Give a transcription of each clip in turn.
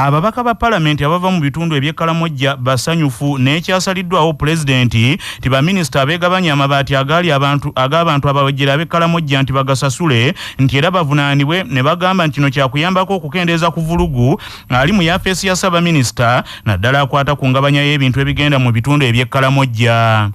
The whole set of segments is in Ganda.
ababaka ba parliament abava mu bitundu eby'ekkalamojja basanyufu n'ekyasaliddwawo pulezidenti ti baminisita abeegabanya Amabatti ag'abantu abawejjera ab'ekkalamojja nti bagasasule nti era bavunaanibwe ne bagamba nti kino kyakuyambako okukendeeza ku vulugu ali mu yafeesi ya Ssaabaminisita naddala akwata ku ngabanya y'ebintu ebigenda mu bitundu eby'ekkalamojja.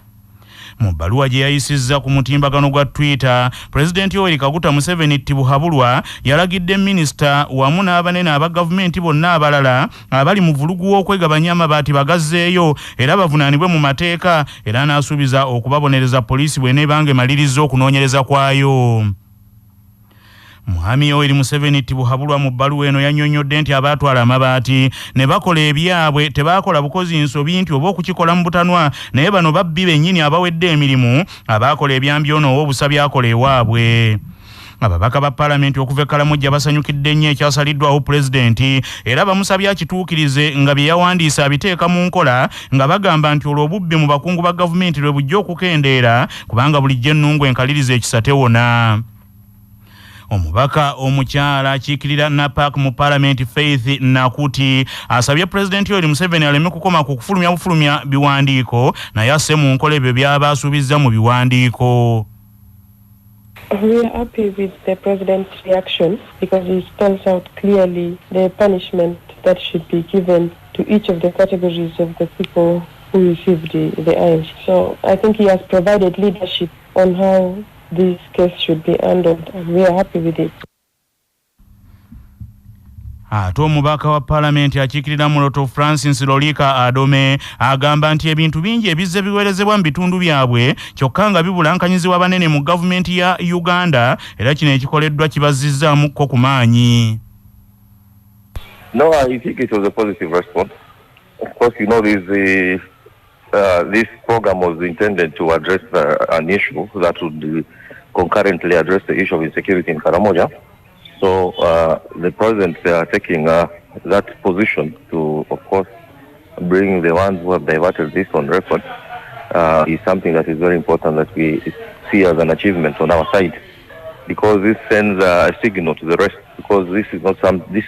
Mu bbaluwa gye yayisizza ku mutimbagano gwa Twitter, Pulezidenti Yoweri Kaguta Museveni Tibuhaburwa yalagidde minisita wamu n'abanene aba gavumenti bonna abalala abali mu vulugu w'okwegabanya Amabatti bagazzeeyo era bavunaanibwe mu mateeka era n'asuubiza okubabonereza poliisi bw'eneebanga emaliriza okunoonyereza kwayo. Mwami Yoweri Museveni Tibuhaburwa mu bbaluwa eno yannyonnyodde nti abaatwala Amabatti ne bakola ebyabwe tebaakola bukozi nsobi nti oba okukikola mu butanwa naye bano babbi bennyini abawedde emirimu abaakola ebyambi ono oba obusa byakola ewaabwe. Ababaka ba parliament okuva ekkalamojja basanyukidde nnyo ekyasaliddwawo pulezidenti era bamusabye akituukirize nga bye yawandiisa abiteeka mu nkola nga bagamba nti olwo obubbi mu bakungu ba gavumenti lwe bujja okukendeera kubanga bulijjo ennungu enkaliriza ekisa tewona. Omubaka omukyala akiikirira NAPAC mu Parliament Faith Nakuti asabye Pulezidenti Yoweri Museveni aleme kukoma ku kufulumya biwandiiko naye asse mu nkola ebyo by'aba asuubizza mu biwandiiko. We are happy with the President's reaction because he spells out clearly the punishment that should be given to each of the categories of the people who received the aid. So I think he has provided leadership on how this case should be handled and we are happy with it. Ate omubaka wa Parliament akiikirira Muloto Francis Lolika Adome agamba nti ebintu bingi ebizze biweerezebwa mu bitundu byabwe kyokka nga bibulankanyizibwa banene mu gavumenti ya Uganda era kino ekikoleddwa kibazizzaamuko ku maanyi. No, I think it was a positive response. Of course, you know, this program was intended to address an issue that would concurrently address the issue of insecurity in Karamoja. So the president taking that position to, of course, bring the ones who have diverted this on record is something that is very important that we see as an achievement on our side, because this sends a signal to the rest. Because this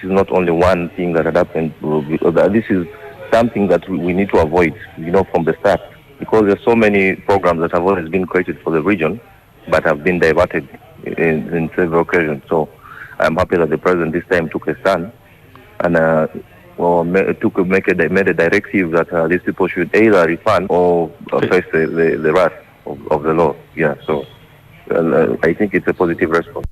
is not only one thing that had happened. This is something that we need to avoid, you know, from the start, because there's so many programs that have always been created for the region, but have been diverted in several occasions. So I'm happy that the president this time took a stand and made a directive that these people should either refund or face the wrath of the law. Yeah, so I think it's a positive response.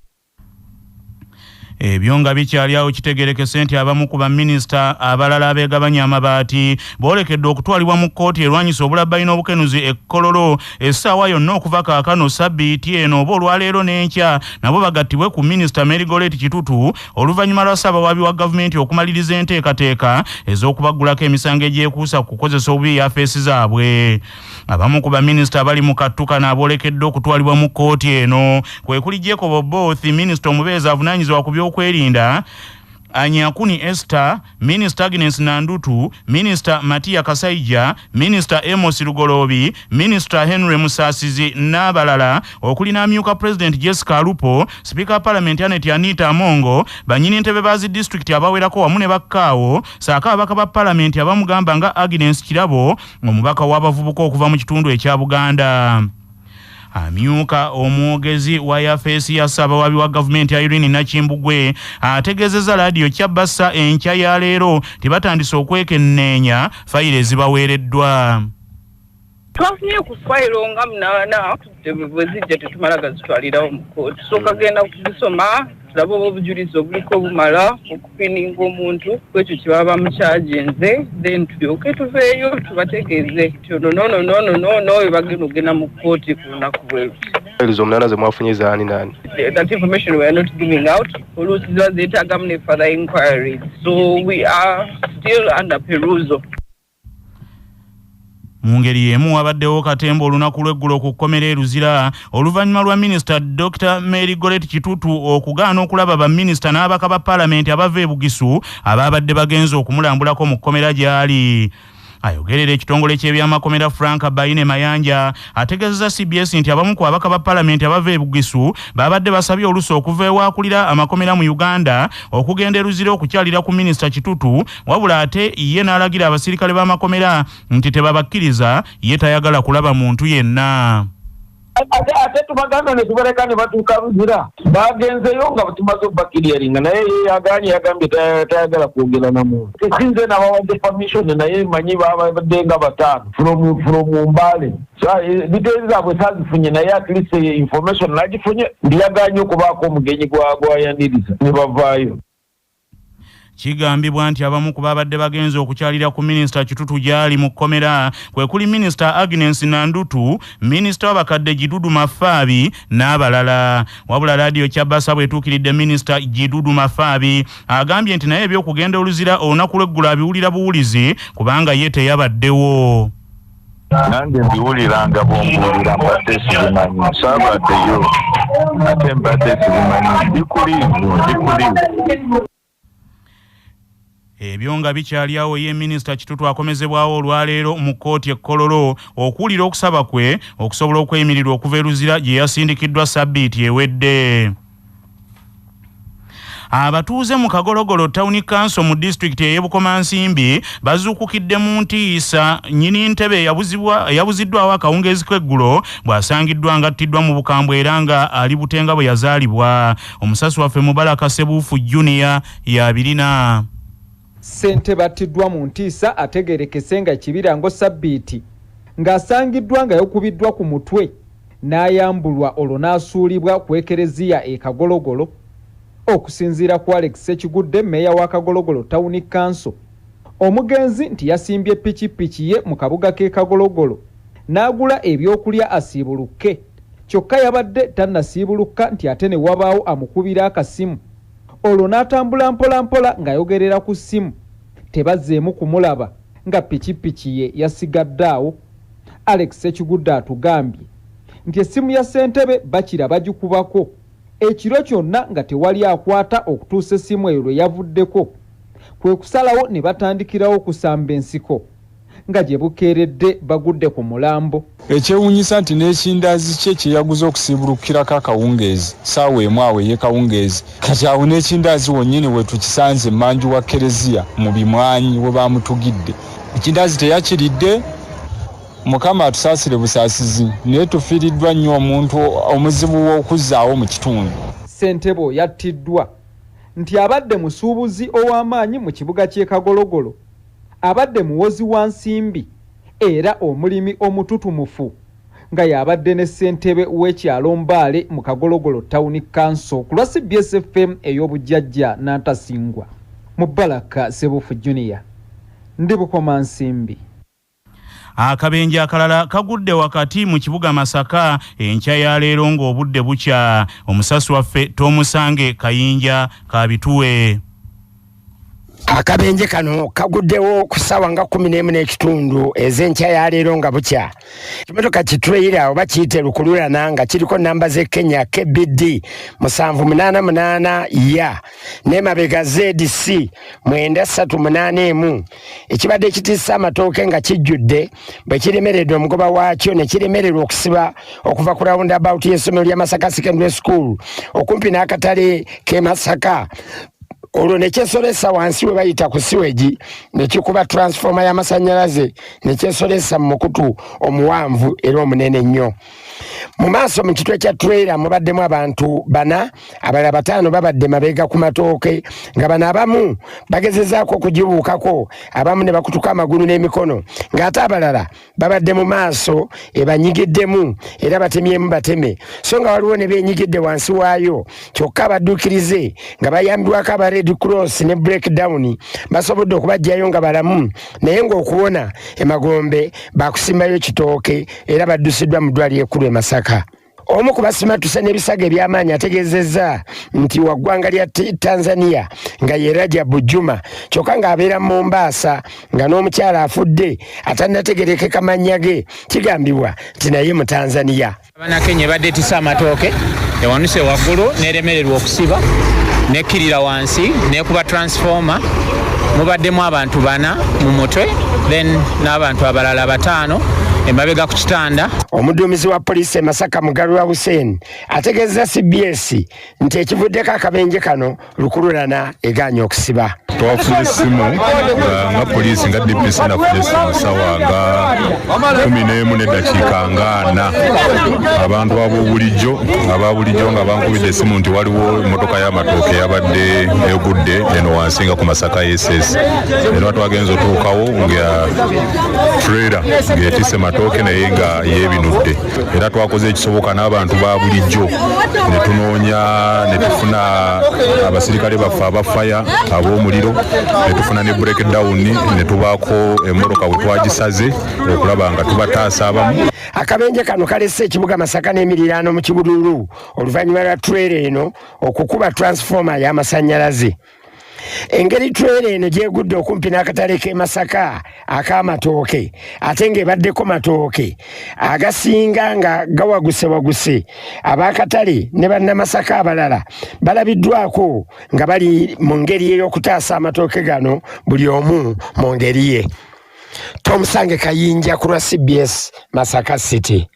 Ebyo nga bikyali awo kitegerekese nti abamu ku baminisita abalala abeegabanya Amabatti boolekedde okutwalibwa mu kkooti erwanyisa obulabbayina obukenuzi ekkololo essaawa yonna okuva kaakano sabbiiti eno oba olwaleero n'enkya nabo bagattibwe ku minisita Merigolet Kitutu oluvannyuma lwa ssaabawaabi wa gavumenti okumaliriza enteekateeka ez'okubaggulako emisango egyekuusa ku kukozesa obubi yafeesi zaabwe. Abamu ku baminisita abali mu kattuka n'aboolekedde okutwalibwa mu kkooti eno kwe kuli Jacob Oboth, minisita omubeezi avunaanyizibwa ku by'okwerinda, Anyakuni Esther, Minister Agnes Nandutu, Minister Matia Kasaija, Minister Amos Lugolobi, Minister Henry Musasizi n'abalala okuli n'amyuka President Jessica Alupo, Speaker Parliament Anita Amongo, banyini ntebe bazi district abawerako wamu ne bakkaawo, saaka abaka ba Parliament abamugamba nga Agnes Kirabo, omubaka w'abavubuka okuva mu kitundu ekya Buganda. Amyuka omwogezi wa yafeesi ya Ssaabawaabi wa gavumenti ya Irene Nakimbugwe ategeezezza laadiyo Kyabassa enkya ya leero tibatandise okwekenneenya fayiro ezibaweereddwa. Twafunye ku fayiro nga munaana bwe zijja tetumala gazitwalirawo mu kkooti, so kagenda kuzisoma tulaba obujulizi obuliko obumala okupininga omuntu kwekyo kye baba mukyagenze, then tulyoke tuveeyo tubategeeze nti no we bagenda ogenda mu kkooti ku lunaku bwe luti. Omunaana ze mwafunye zaani naani? That information we are not giving out. Oluusi ziba zeetaagamu ne further inquiries, so we are still under perusal. Mu ngeri y'emu wabaddewo katembo olunaku lw'eggulo ku kkomera e Luzira oluvannyuma lwa minisita Dr. Merigolet Kitutu okugaana okulaba baminisita n'abaka ba Parliament abava e Bugisu abaabadde bagenze okumulambulako mu kkomera gy'ali. Ayogerera ekitongole ky'ebyamakomera Frank Bayine Mayanja ategeezezza CBS nti abamu ku babaka ba Parliament abava e Bugisu babadde basabye oluso okuva ewakulira amakomera mu Uganda okugenda e Luzira okukyalira ku Minisita Kitutu, wabula ate ye n'alagira abasirikale b'amakomera nti tebabakkiriza, ye tayagala kulaba muntu yenna. Ate tubaganda ne tubaleka ne batuuka Luzira bagenzeyo nga tumaze obbakiriyaringa naye yagambye tayagala kwogera na muntu. Sinze n'abawadde permission naye manyi babadde nga bataano from Mbale. Details zaabwe sazifunye naye at least information nagifunye ndiyaganye okubaako omugenyi gwayaniriza ne bavaayo. Kigambibwa nti abamu ku babadde bagenze okukyalira ku Minisita Kitutu gyali mu kkomera kwe kuli Minisita Agnes Nandutu, Minisita w'abakadde Gidudu Mafaabi n'abalala. Wabula laadiyo Kyabasa bwetuukiridde Minisita Gidudu Mafaabi agambye nti naye ebyokugenda Oluzira olunaku lw'eggulu abiwulira buwulizi kubanga ye teyabaddewo. Nange mbiwuliranga bw'ombuulira mbadde sibimanyi saabaddeyo ate mbadde sibimanyi bikuliivu. Ebyo nga bikyali awo ye Minisita Kitutu akomezebwawo olwaleero mu kkooti e Kololo okuwulira okusaba kwe okusobola okweyimirirwa okuva e Luzira gye yasindikiddwa sabbiiti ewedde. Abatuuze mu Kagologolo Town Council mu district y'e Bukomansimbi bazuukukidde mu Ntisa nnyini ntebe eyabuziddwawo akawungeezi k'eggulo bw'asangiddwa ng'attiddwa mu bukambwe era nga ali butenga bwe yazaalibwa. Omusasi waffe Mubaraka Sebuufu Junior y'abirina. Ssente battiddwa mu Ntisa ategerekese nga Kibirango sabbiiti ng'asangiddwa nga yakubiddwa ku mutwe n'ayambulwa olwo n'asuulibwa ku ekereziya e Kagologolo. Okusinziira ku Alex Sekigudde, mmeeya wa Kagologolo Town Council, omugenzi nti yasimbye pikipiki ye mu kabuga k'e Kagologolo n'agula ebyokulya asiibulukke, kyokka yabadde tannasiibulukka nti ate ne wabaawo amukubira akasimu. Olwo n'atambula mpola ng'ayogerera ku ssimu, tebazzeemu kumulaba nga pikipiki ye yasigadde awo. Alex Sekigudde atugambye nti essimu ya ssentebe bakira bagikubako ekiro kyonna nga tewali akwata okutuusa essimu eyo lwe yavuddeko, kwe kusalawo ne batandikirawo okusamba ensiko nga gye bukeeredde bagudde ku mulambo. Ekyewuunyisa nti n'ekindaazi kye kye yaguze okusiibulukirako akawungeezi ssaawa emu awo ey'ekawungeezi, kati awo n'ekindaazi wonnyini we tukisanze emmanju wa kereziya mu bimwanyi we baamutugidde. Ekindaazi teyakiridde. Mukama atusaasire busaasizi naye tufiiriddwa nnyo omuntu omuzibu w'okuzzaawo mu kitundu. Ssentebe yattiddwa nti abadde musuubuzi ow'amaanyi mu kibuga ky'e Kagologolo, abadde muwozi wa nsimbi era omulimi omututumufu, nga y'abadde ne ssentebe w'ekyalo Mbale mu Kagologolo Town Council. Ku lwa CBS FM ey'obujjajja n'antasingwa, Mubaraka Sebuufu Junior, ndi Bukomansimbi. Akabenje akalala kagudde wakati mu kibuga Masaka enkya ya leero ng'obudde bukya. Omusasi waffe Tomusange Kayinja kabituwe. Akabenje kano kaguddewo ku ssaawa nga 11:00 ez'enkya ya leero nga bukya. Kimotoka kitreyira oba kiyite lukululana nga kiriko namba z'e Kenya KBD 788 ya n'emabega ZDC 938 ekibadde ekitiisa amatooke nga kijjudde bwe kiremeredde omugoba waakyo ne kiremererwa okusiba okuva ku roundabout y'essomero lya Masaka Secondary School okumpi n'akatale k'e Masaka. Olwo ne kyesolesa wansi we bayita ku siweji ne kikuba transformer y'amasannyalaze ne kyesolesa mu mukutu omuwanvu era omunene nnyo. Mu maaso mu kitwe kya trailer mubaddemu abantu 4, abalala 5 babadde mabega ku matooke, nga bano abamu bagezezaako okugibuukako, abamu ne bakutuka amagulu n'emikono, ng'ate abalala babadde mu maaso ebanyigiddemu era batemyemu bateme, so nga waliwo ne beenyigidde wansi waayo, kyokka abadduukirize nga bayambibwako aba Red Cross ne breakdown basobodde okubajjayo nga balamu, naye ng'okuwona emagombe bakusimbayo kitooke era baddusiddwa mu ddwaliro ekkulu e Masaka. Omu ku basimatuse n'ebisago eby'amaanyi ategeezezza nti wa ggwanga lya Tanzania nga ye Rajabu Juma, kyokka ng'abeera mu Mombasa nga n'omukyala afudde atannategerekeka mannya ge, kigambibwa nti naye mu Tanzania. Abannakenya badde etisa amatooke ewanuse waggulu n'eremererwa okusiba nekkirira wansi nekuba transformer, mubaddemu abantu 4 mu mutwe then n'abantu abalala 5 emabega ku kitanda. Omuduumizi wa poliisi e Masaka Mugarura Hussein ategeeza CBS nti ekivuddeko akabenje kano lukululana egaanye okusiba. Twafunye essimu nga poliisi nga DPC nafunye essimu ssaawa nga 11 n'eddakiika nga 4 abantu ababulijjo nga bankubidde essimu nti waliwo emmotoka y'amatooke yabadde egudde eno wansi nga ku Masaka SS era twagenza otuukawo nga trailer ng'etisse matooke naye nga yeebinudde era twakoze ekisoboka n'abantu ba bulijjo ne tunoonya ne tufuna abasirikale baffe abafaya ab'omuliro ne tufuna ne breakdown ne tubaako emmotoka we twagisaze okulaba nga tubataasa abamu. Akabenje kano kalese ekibuga Masaka n'emiriraano mu Kibululu oluvannyuma lwa trailer eno okukuba transformer y'amasannyalaze. Engeri trailer eno gyegudde okumpi n'akatale k'e Masaka ak'amatooke ate ng'ebaddeko matooke agasinga nga gawaguse ab'akatale ne bannamasaka abalala balabiddwako nga bali mu ngeri ey'okutaasa amatooke gano buli omu mu ngeri ye. Tomusange Kayinja ku lwa CBS Masaka City.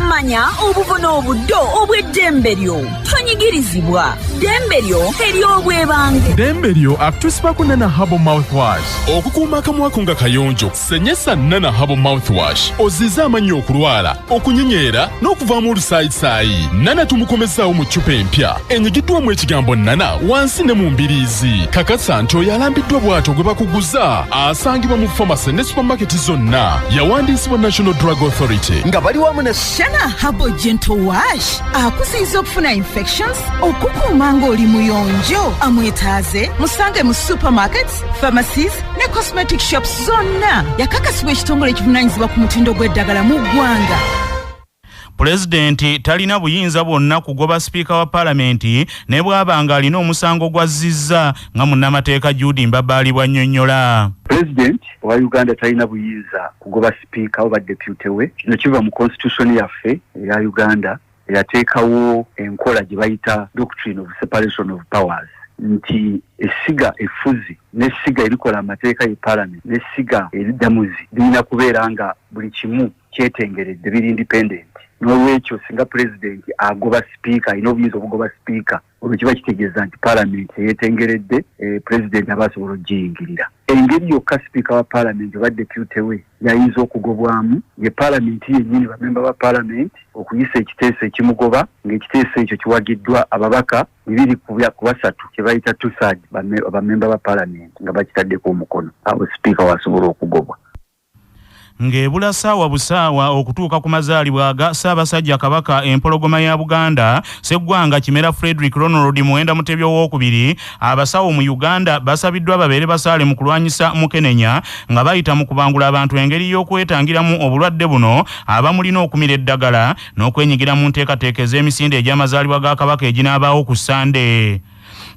Manya obuvuna obuddo obw'eddembe lyo tonyigirizibwa ddembe lyo ery'obwebange. Ddembe lyo akutusibako Nana Herbal Mouthwash okukuuma akamwa ko nga kayonjo. Senyesa Nana Herbal Mouthwash ozize amannyo okulwala okunyinyeera n'okuvaamu olusaayi. Nana tumukomezaawo mu ccupa empya enyigiddwamu ekigambo Nana wansi ne mu mbiriizi. Kakasa nti oyo alambiddwa bw'atyo gwe bakuguza asangibwa mu famasi ne supamaketi zonna. Yawandiisibwa National Drug Authority nga bali wamu ne Nana Herbal Gentle Wash akusinza okufuna infections okukuuma ng'oli muyonjo. Amwetaaze musange mu supermarkets, pharmacies ne cosmetic shops zonna. Yakakasibwa ekitongole ekivunaanyizibwa ku mutindo gw'eddagala mu ggwanga. Pulezidenti talina buyinza bwonna kugoba sipiika wa paalamenti ne bw'aba alina omusango gw'azzizza nga munnamateeka Judy Mbabaali bw'annyonnyola. President wa Uganda talina buyinza kugoba sipiika oba deputy we. Kino kiva mu constitution yaffe eya Uganda eyateekawo enkola gye bayita doctrine of separation of powers. Nti essiga effuzi n'essiga erikola amateeka ye paalamenti n'essiga eriddamuzi birina kubeera nga buli kimu kyetengeredde biri independent. N'olwekyo singa pulezidenti agoba sipiika alina obuyinza obugoba sipiika olwo kiba kitegeeza nti paalamenti eyeetengeredde pulezidenti aba asobola okugiyingirira. Engeri yokka sipiika wa paalamenti oba deputy we yayinza okugobwamu ye paalamenti yennyini bamemba ba paalamenti okuyisa ekiteeso ekimugoba ng'ekiteeso ekyo kiwagiddwa ababaka 2 ku 3 kye bayita 2/3 bamemba ba paalamenti nga bakitaddeko omukono awo sipiika wasobola okugobwa. Ng'ebula ssaawa busaawa okutuuka ku mazaalibwa ga Ssaabasajja Kabaka empologoma ya Buganda Sseggwanga Kimera Frederick Ronald Muwenda Mutebyo II abasawo mu Uganda basabiddwa babeere basaale mu kulwanyisa mukenenya nga bayita mu kubangula abantu engeri y'okwetangiramu obulwadde buno abamulina okumira eddagala n'okwenyigira mu nteekateeka ez'emisinde egy'amazaalibwa ga Kabaka eginaabaawo ku Sande.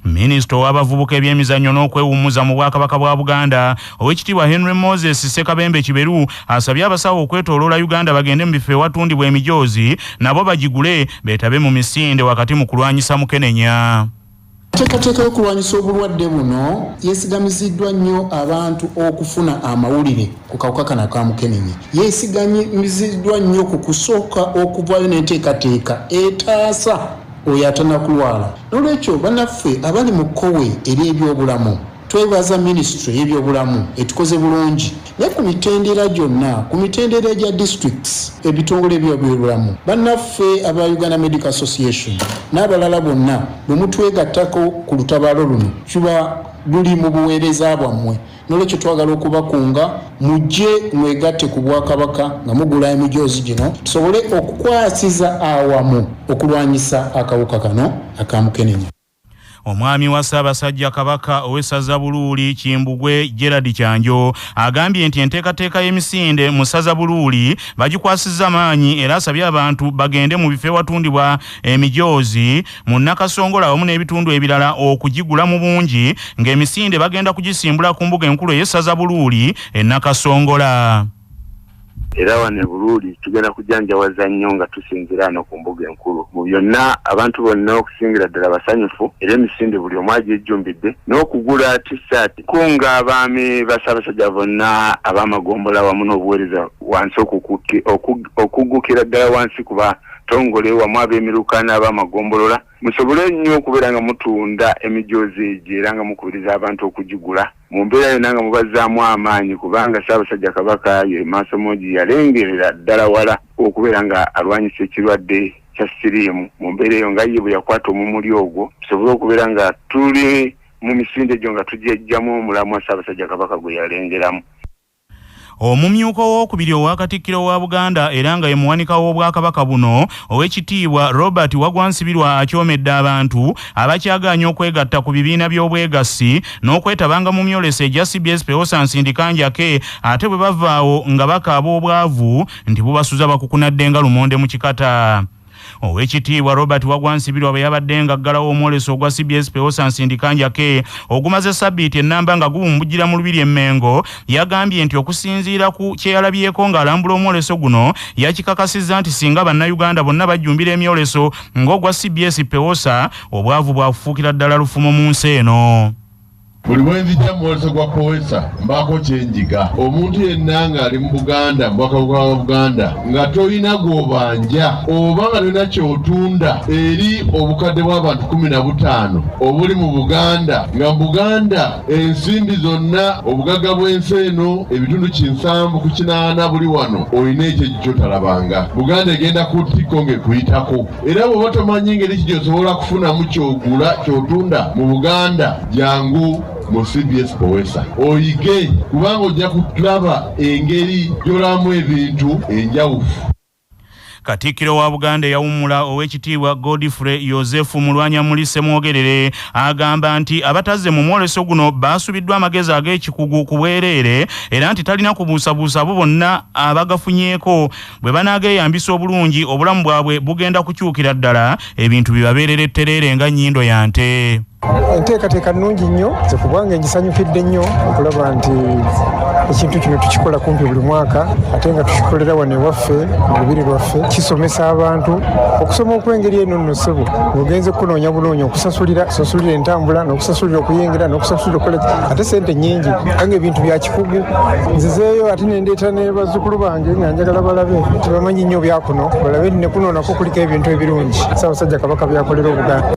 Minisita w'abavubuka ebyemizannyo n'okwewummuza mu Bwakabaka bwa Buganda Oweekitiibwa Henry Moses Ssekabembe Kiberu asabye abasawo okwetooloola Uganda bagende mu bifo ewatundibwa emijoozi nabo bagigule beetabe mu misinde wakati mu kulwanyisa mukenenya. Enteekateeka y'okulwanyisa obulwadde buno yeesigamiziddwa nnyo abantu okufuna amawulire ku kawuka kano ka mukenenya. Yeesigamiziddwa nnyo ku kusooka okuvaayo n'enteekateeka etaasa oyo atanakulwala. N'olwekyo bannaffe abali mu kkowe ery'ebyobulamu twebaza minisitule y'ebyobulamu etukoze bulungi naye ku mitendera gyonna ku mitendera egya districts ebitongole by'ebyobulamu bannaffe aba Uganda Medical Association n'abalala bonna bwe mutwegattako ku lutabaalo luno kiba luli mu buweereza bwammwe. N'olwekyo twagala okubakunga mujje mwegatte ku Bwakabaka nga mugula emijoozi gino tusobole okukwasiza awamu okulwanyisa akawuka kano akamukenenya. Omwami wa Ssaabasajja Kabaka ow'essaza Buluuli Kimbugwe Gerard Kyanjo agambye nti enteekateeka y'emisinde mu ssaza Buluuli bagikwasizza maanyi era asabye abantu bagende mu bifo ewatundibwa emijoozi mu Nakasongola wamu n'ebitundu ebirala okugigula mu bungi ng'emisinde bagenda kugisimbula ku mbuga enkulu ey'essaza Buluuli e Nakasongola. era wane Bururi tugenda kujanjawaza nnyo nga tusinzira no ku mbuga enkulu mu byonna abantu bonna okusingira ddala basanyufu era emisinde buli omu agijjumbidde n'okugula t-shirt kunga abaami basabasajja bonna ab'amagombola wamu n'obuweereza wansi okugukira ddala wansi kuba tongole wamu ab'emiruka n'ab'amagombolola musobole nnyo okubeera nga mutunda emijoozi egyo era nga mukubiriza abantu okugigula mu mbeera yonna nga mubazzaamu amaanyi kubanga Ssaabasajja Kabaka ye maaso mogi yalengerera ddala wala okubeera nga alwanyisa ekirwadde kya siriimu mu mbeera eyo nga ye bwe yakwata omumuli ogwo tusobole okubeera nga tuli mu misinde egyo nga tujejjamu omulamu wa Ssaabasajja Kabaka gwe yalengeramu. Omumyuka w'okubiri owa Katikkiro wa Buganda era nga ye muwanika w'Obwakabaka buno ow'ekitiibwa Robert Wagwansibirwa akyomedde abantu abakyagaanya okwegatta ku bibiina by'obwegassi n'okwetabanga mu myoleso egya CBS Peosa Nsindikanjake ate bwe bavaawo nga bakaaba obwavu nti bubasuza bakukunadde nga lumonde mu kikata. Owekitiibwa Robert Wagwansibirwa bwe yabadde ng'aggalawo omwoleso ogwa CBS Peosa Nsindikanjake ogumaze sabbiiti ennamba nga gubumbujjira mu lubiri emmengo yagambye nti okusinziira ku kyeyalabyeko ng'alambula omwoleso guno yakikakasizza nti singa bannayuganda bonna bajjumbira emyoleso ng'ogwa CBS Peosa obwavu bwafuukira ddala lufumo mu nsi eno. Buli bwenzijja mwoleso gwa Peosa mbaako kyenjiga omuntu yenna ng'ali mu Buganda mubaka wa Buganda nga tolina gw'obanja oba nga tolina ky'otunda eri obukadde bw'abantu 15 obuli mu Buganda nga Buganda ensimbi zonna obugagga bw'ensi eno ebitundu 780 buli wano olina ekyo ky'otalabanga. Buganda egenda ku ttikko ng'ekuyitako era bw'oba tomanyi ngeri ki gy'osobola kufunamu ky'ogula ky'otunda mu Buganda jangu mu CBS Peosa oyige kubanga ojja kulaba engeri gy'olamu ebintu enjawufu. Katikkiro wa Buganda yawummula ow'ekitiibwa Godfrey Joseph Mulwanya Mulise mwogerere agamba nti abatazze mu mwoleso guno baasubiddwa amagezi ag'ekikugu ku bwereere era nti talina kubuusabuusa abo bonna abagafunyeeko bwe banaageeyambisa obulungi obulamu bwabwe bugenda kukyukira ddala ebintu bibabeerera ettereere nga nnyindo ya nte. Enteekateeka nnungi nnyo kubanga ngisanyukidde nnyo okulaba nti ekintu kino tukikola kumpi buli mwaka ate nga tukikolera wano ewaffe mu lubiri lwaffe kisomesa abantu okusoma okw'engeri eno nno ssebo ng'ogenze kunoonya bunoonya okusasulira entambula n'okusasulira okuyingira n'okusasulira okola ate sente nnyingi kanga ebintu bya kikugu nzizeeyo ate nendeeta ne bazzukulu bange nga njagala balabe tebamanyi nnyo byakuno balabe nti ne kuno nako kuliko ebintu ebirungi Ssaabasajja Kabaka byakolera Obuganda.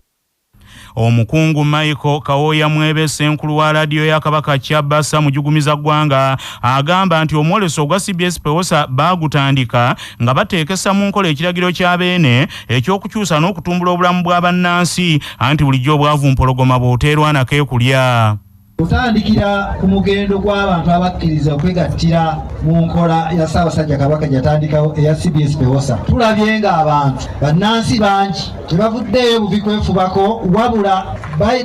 Omukungu Michael Kawoya Mwebese enkulu wa laadiyo ya Kabaka Kyabasa mujugumiza ggwanga agamba nti omwoleso ogwa CBS Peosa baagutandika nga bateekesa mu nkola ekiragiro kya beene ekyokukyusa n'okutumbula obulamu bw'abannansi anti bulijjo obwavu mpologoma bw'oteerwa nakeekulya. Kutandikira ku mugendo gw'abantu abakkiriza okwegattira mu nkola ya Ssaabasajja Kabaka gyatandikawo eya CBS Peosa tulabye ng'abantu bannansi bangi tebavuddeyo buvi kwefubako wabula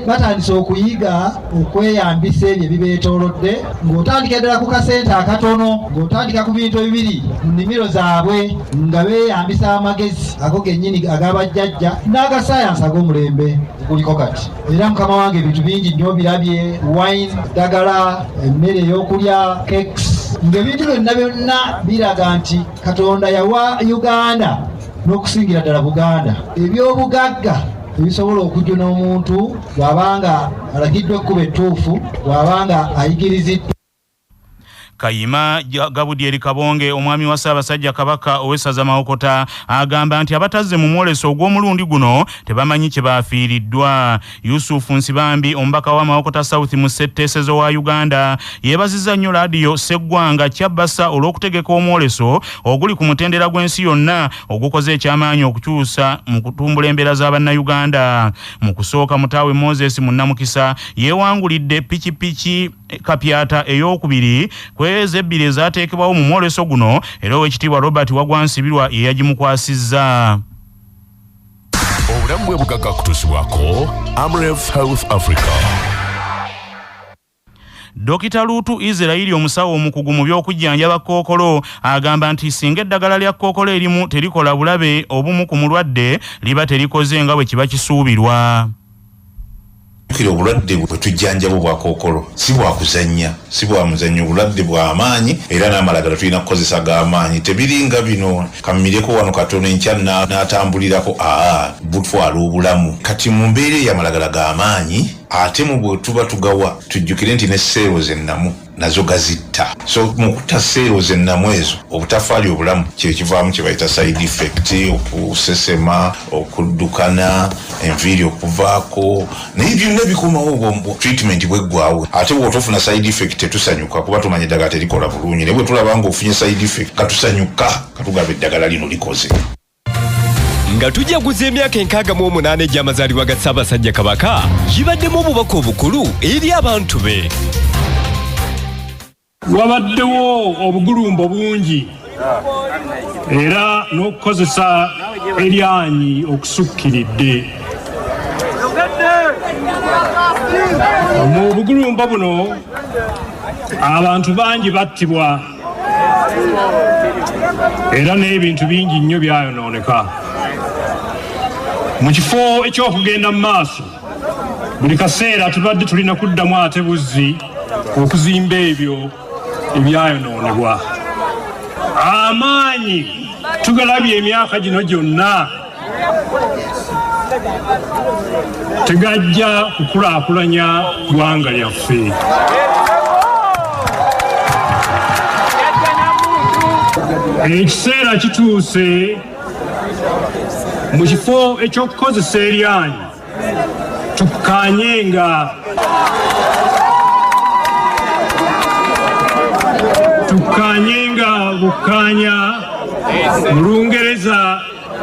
batandise okuyiga okweyambisa ebyo ebibeetoolodde ng'otandika ddala ku kasente akatono ng'otandika ku bintu ebibiri mu nnimiro zaabwe nga beeyambisa amagezi ago gennyini ag'abajjajja n'agasayansi ag'omulembe guliko kati era mukama wange ebintu bingi nnyo birabye wine ddagala emmere ey'okulya cakes ng'ebintu byonna biraga nti Katonda yawa Uganda n'okusingira ddala Buganda eby'obugagga ebisobola okujjuna omuntu bw'abanga alagiddwa ekkuba ettuufu bw'abanga ayigiriziddwa. Kayima Gabudyeri Kabonge omwami wa Ssaabasajja Kabaka ow'essaza Mawokota agamba nti abatazze mu mwoleso ogw'omulundi guno tebamanyi kye baafiiriddwa. Yusufu Nsibambi omubaka wa Mawokota South mu ssetteesezo wa Uganda yeebazizza nnyo laadiyo Sseggwanga Kyabasa olw'okutegeka omwoleso oguli ku mutendera gw'ensi yonna ogukoze ekyamaanyi okukyusa mu kutumbula embeera z'Abannayuganda. Mu kusooka Mutaawe Moses Munnamukisa yeewangulidde pikipiki kapyata ey'okubiri kwezi ebbiri ezaateekebwawo mu mwoleso guno era ow'ekitiibwa Robert Wagwansibirwa ye yagimukwasizza. Obulamu bwe bugagga kutuusibwako Amref Health Africa. Dokita Lutu Israeli omusawo omukugu mu by'okujjanjaba kkookolo agamba nti singa eddagala lya kkookolo erimu terikola bulabe obumu ku mulwadde liba terikoze nga bwe kiba kisuubirwa. kiro bulwadde bwe tujjanjabo bwa kookolo si bwa kuzannya si bwa muzannyo bulwadde bwa amaanyi era n'amalagala tulina kukozesa g'amaanyi tebiringa bino kamireko wano katono enkya n'atambulirako butwala obulamu kati mu mbeera ey'amalagala g'amaanyi ate mu bwe tuba tugawa tujjukire nti ne seero zennamu nazo gazitta so mu kutta seero zennamu ezo obutafaali obulamu kye kivaamu kye bayita side effect okusesema okuddukana enviiri okuvaako naye byonna bikomawo treatment bweggwawo ate bw'otofuna side effect tetusanyuka kuba tumanya eddagala terikola bulungi naye bwe tulaba ng'ofunye side effect katusanyuka katugaba eddagala lino likoze nga tujaguza emyaka 68 egy'amazaalibwa ga Ssaabasajja Kabaka yibaddemu obubaka obukulu eri abantu be. Wabaddewo obugulumbo bungi era n'okukozesa eryanyi okusukkiridde. Mu bugulumbo buno abantu bangi battibwa era n'ebintu bingi nnyo byayonooneka. Mu kifo eky'okugenda mu maaso buli kaseera tubadde tulina kuddamu ate buzzi okuzimba ebyo ebyayonoonebwa. Amaanyi tugalabye emyaka gino gyonna tegajja kukulaakulanya ggwanga lyaffe. Ekiseera kituuse mu kifo eky'okukozesa eryanyi tukkaanyenga bukkaanya mu Lungereza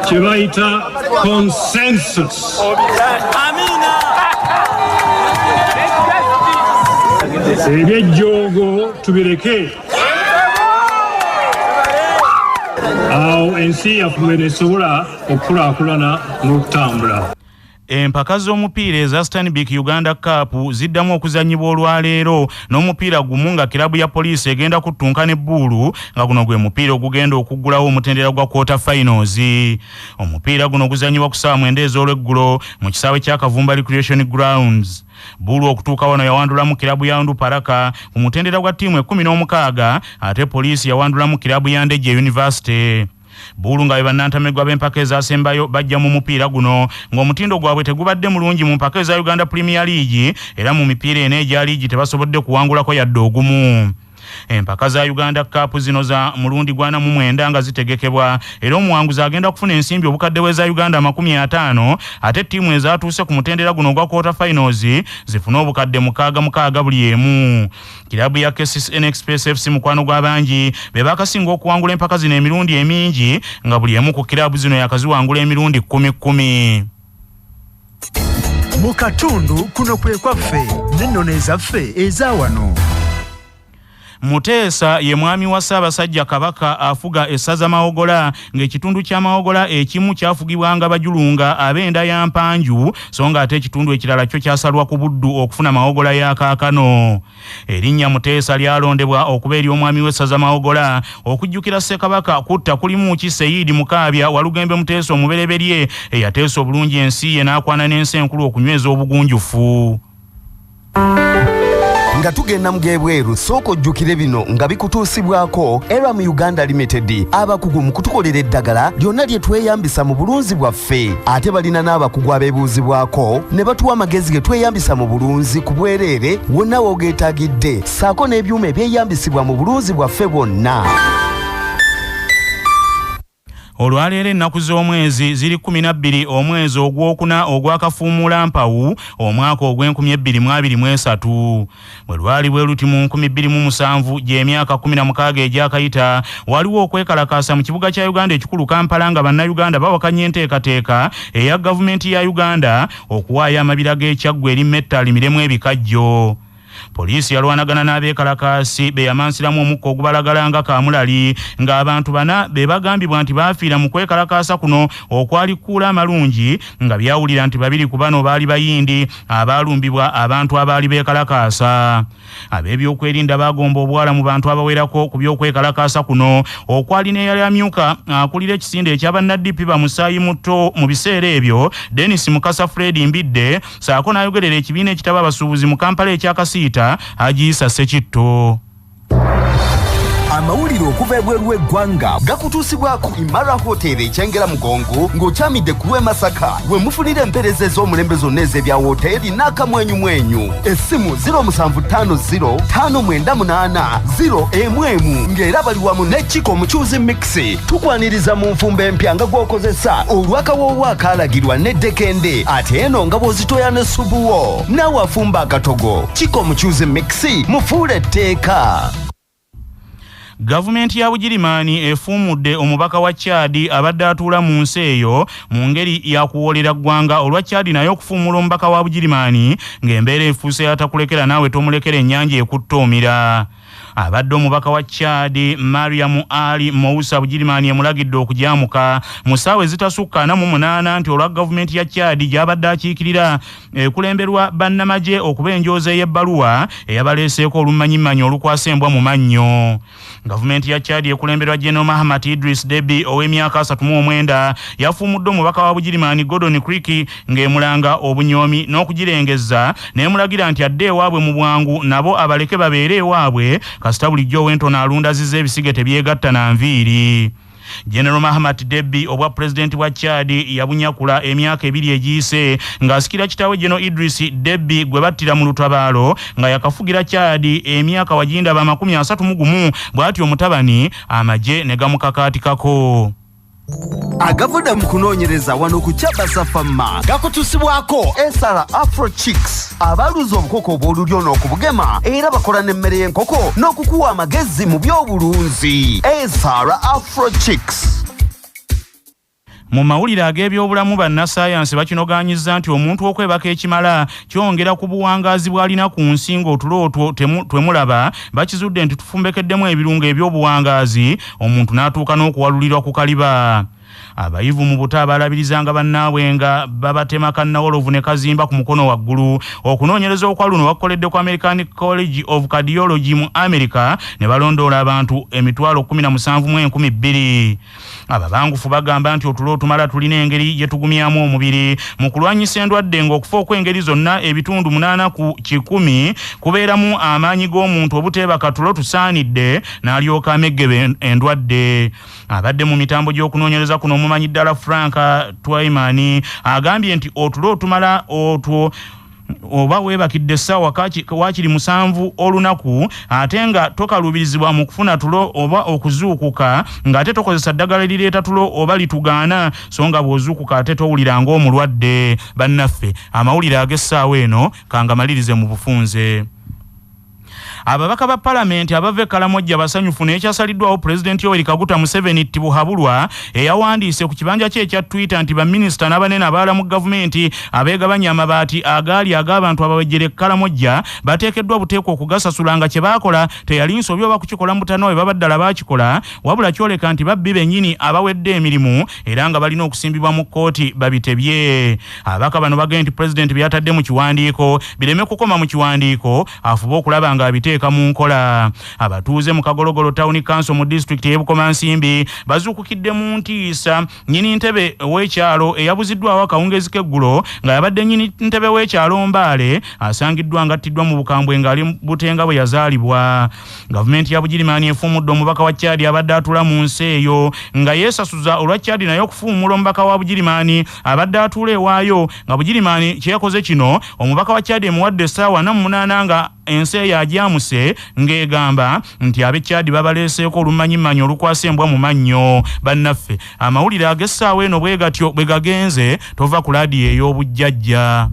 kye bayita consensus. Ebyejjoogo tubireke awo ensi yaffe nesobola okukulaakulana n'okutambula. Empaka z'omupiira eza Stanbic Uganda Cup ziddamu okuzannyibwa olwaleero n'omupiira gumu nga kirabu ya poliisi egenda kuttunka ne Bulu nga guno gwe mupiira ogugenda okuggulawo omutendera gwa quarter finals. Omupiira guno guzannyibwa ku ssaawa 9 ez'olweggulo mu kisaawe kya Kavumba Recreation Grounds. Bulu okutuuka wano yawandulamu kirabu ya Ndu Paraka ku mutendera gwa ttiimu 16 ate poliisi yawandulamu kirabu ya Ndejje University. Bulu nga bannantamegwa b'empaka ezaasembayo bajja mu mupiira guno ng'omutindo gwabwe tegubadde mulungi mu mpaka eza Uganda Premier League era mu mipiira eno egya liigi tebasobodde kuwangulako yadde ogumu. Empaka za Uganda Cup zino za mulundi gwa 49 nga zitegekebwa era omuwanguzi agenda kufuna ensimbi obukadde bwe za Uganda 50 ate ttiimu ezaatuuse ku mutendera guno gwa quarter finals zifuna obukadde 60 buli emu. Kirabu ya KCCA Express FC mukwano gw'abangi be bakasinga okuwangula empaka zino emirundi emingi nga buli emu ku kirabu zino yakaziwangula emirundi 10. Mu katundu kuno kwe kwaffe n'ennono ezaffe ezawano. Muteesa ye mwami wa Ssaabasajja Kabaka afuga essaza Mawogola ng'ekitundu kya Mawogola ekimu kyafugibwanga bajulunga ab'enda ya Mpanju so nga ate ekitundu ekirala kyo kyasalwa ku Buddu okufuna Mawogola ya kaakano. Erinnya Muteesa lyalondebwa okuba eri omwami w'essaza Mawogola okujjukira Ssekabaka kutta kulimu ki Seyidi Mukaabya Walugembe Muteesa omubereberye eyateesa obulungi ensi ye n'akwana n'ensi enkulu okunyweza obugunjufu. nga tugenda mu gebweru soko jjukire bino nga bikutuusibwako Eyabuzidwawo Uganda Limited abakugu mu kutukolera eddagala lyonna lye tweyambisa mu bulunzi bwaffe ate balina n'abakugu abeebuuzibwako ne batuwa amagezi ge tweyambisa mu bulunzi ku bwereere wonna woogeetaagidde saako n'ebyuma ebyeyambisibwa mu bulunzi bwaffe bwonna. Olwaleero ennaku z'omwezi ziri 12 omwezi ogwokuna ogwakafuumuula mpawu omwaka ogw'2023 bwe lwali bwe luti mu 2007 gy'emyaka 16 egyakayita waliwo okwekalakaasa mu kibuga kya Uganda ekikulu Kampala nga bannayuganda bawakanya enteekateeka eya gavumenti ya Uganda okuwaayo amabira g'ekyaggwa eri Metta alimiremu ebikajjo. Poliisi yalwanagana n'abeekalakaasi be yamansiramu omukka ogubalagala nga kaamulali ng'abantu bana be bagambibwa nti baafiira mu kwekalakaasa kuno okwali kuula amalungi nga byawulira nti babiri ku bano baali bayindi abaalumbibwa abantu abaali beekalakaasa. Ab'ebyokwerinda baagomba obwala mu bantu abawerako ku by'okwekalakaasa kuno okwali n'eyali amyuka akulira ekisinde eky'abannaddipi bamusaayi muto mu biseera ebyo Dennis Mukasa Fred Mbidde saako n'ayogerera ekibiina ekitaba abasuubuzi mu Kampala ekyakasiita Agiisa Ssekitto. Amawulire okuva ebweru w'eggwanga gakutuusibwako Imara Hotel ekyengera Mugongo ng'okyamidde ku lw'e Masaka we mufunira empeereza ez'omulembe zonna ez'ebya woteeri n'akamwenyumwenyu. Essimu 0750598011 ng'era bali wamu ne Chiko Muchuuzi Mix. Tukwaniriza mu nfumba empya nga gw'okozesa olw'akawoowo akaalagirwa n'eddekende ate eno nga bw'ozitoya ne subuwo naawe afumba akatogo. Chiko Muchuuzi Mix mufuule etteeka. Gavumenti ya Bugirimaani efuumudde omubaka wa Chad abadde atuula mu nsi eyo mu ngeri ya kuwoolera ggwanga olwa Chad naye okufuumula omubaka wa Bugirimaani ng'embeera efuuse yatakulekera naawe tomulekera ennyanja ekuttoomira. Abadde omubaka wa Chad Mariam Ali Moussa Bugirimaani emulagidde okujaamuka mu ssaawa ezitasukka 48 nti olwa gavumenti ya Chad gy'abadde akiikirira ekulemberwa bannamagye okuba enjooza ey'ebbaluwa eyabaleeseeko olumanyimanyi olukwasa embwa mu mannyo. Gavumenti ya Chad ekulemberwa General Mahamat Idris Deby ow'emyaka 39 yafuumudde omubaka wa Bugirimaani Gordon Creek ng'emulanga obunyoomi n'okugirengezza n'emulagira nti adde ewaabwe mu bwangu nabo abaleke babeere ewaabwe kasita bulijjo Wenton alundazizza ebisige tebyegatta na nviiri. General Mahamat Deby obwa president wa Chad yabunyakula emyaka 2 egiyise ng'asikira kitawe General Idris Deby gwe battira mu lutabaalo nga yakafugira Chad emyaka waginda ba 31 bw'atyo omutabani amagye ne gamukakaatikako. Agavudde mu kunoonyereza wano ku Kyabasa Famma gakutusibwako Esara Afro Chicks abaluza obukoko obw'olulyo n'okubugema era bakola n'emmere y'enkoko n'okukuwa amagezi mu by'obulunzi. Esara Afro Chicks. Mu mawulire ag'ebyobulamu bannassaayansi bakinogaanyizza nti omuntu okwebaka ekimala kyongera ku buwangaazi bw'alina ku nsi ng'otulo otwo twemulaba bakizudde nti tufumbekeddemu ebirungo eby'obuwangaazi omuntu n'atuuka n'okuwalulirwa ku kaliba. Abayivu mu buta abalabilizanga bannaabwe nga babatema kannawolovu ne kazimba ku mukono waggulu. Okunoonyereza okwa luno bakoledde ku American College of Cardiology mu America ne balondoola abantu 17,200. Ababangufu bagamba nti otulo otumala tulina engeri gye tugumyamu omubiri mu kulwanyisa endwadde ng'okufa okw'engeri zonna ebitundu 8 ku 10 kubeeramu amaanyi g'omuntu obuteebaka tulo tusaanidde n'alyoka ameggebe endwadde. Abadde mu mitambo gy'okunoonyereza kuno omumanyi ddala Frank Twyman agambye nti otulo otumala otwo oba weebakidde essaawa waakiri 7 olunaku ate nga tokaluubirizibwa mu kufuna tulo oba okuzuukuka ng'ate tokozesa ddagala erireeta tulo oba litugaana so nga bw'ozuukuka ate towulira ng'omulwadde. Bannaffe amawulire ag'essaawa eno kangamalirize mu bufunze. Ababaka ba Parliament abava Kalamojja basanyufu n'ekyasaliddwawo President Yoweri Kaguta Museveni Tibuhabulwa eyawandiise ku kibanja kye ekya Twitter nti baminisita n'abanene abalala mu gavumenti abeegabanya amabaati agaali ag'abantu abawejjere Kalamojja bateekeddwa buteekwa okugasasulanga kye baakola teyali nsobi oba kukikola mu butano bwe babaddala baakikola wabula kyoleka nti babbi bennyini abawedde emirimu era nga balina okusimbibwa mu kkooti babitebye. Ababaka bano bagambye nti President byatadde mu kiwandiiko bireme kukoma mu kiwandiiko afuba okulaba nga abiteeka mu nkola. Abatuuze mu Kagologolo Town Council mu district y'Ebukomansimbi bazuukukidde mu Ntisa nnyini ntebe w'ekyalo eyabuzidwawo akawungezi k'eggulo nga yabadde nnyini ntebe w'ekyalo Mbaale asangiddwa ng'attiddwa mu bukambwe ng'ali Butenga bwe yazaalibwa. Gavumenti ya Bugirimaani efuumudde omubaka wa Chad abadde atula mu nsi eyo nga yeesasuza olwa Chad naye okufuumula omubaka wa Bugirimaani abadde atula ewaayo nga Bugirimaani kyeyakoze kino omubaka wa Chad emuwadde essaawa 48 nga ensi yagyamuse ng'egamba nti ab'e Chad babaleeseeko olumanyimanyi olukwasa embwa mu mannyo. Bannaffe amawulire ag'essaawa eno bwe gatyo bwe gagenze tova ku laadiyo ey'obujjajja.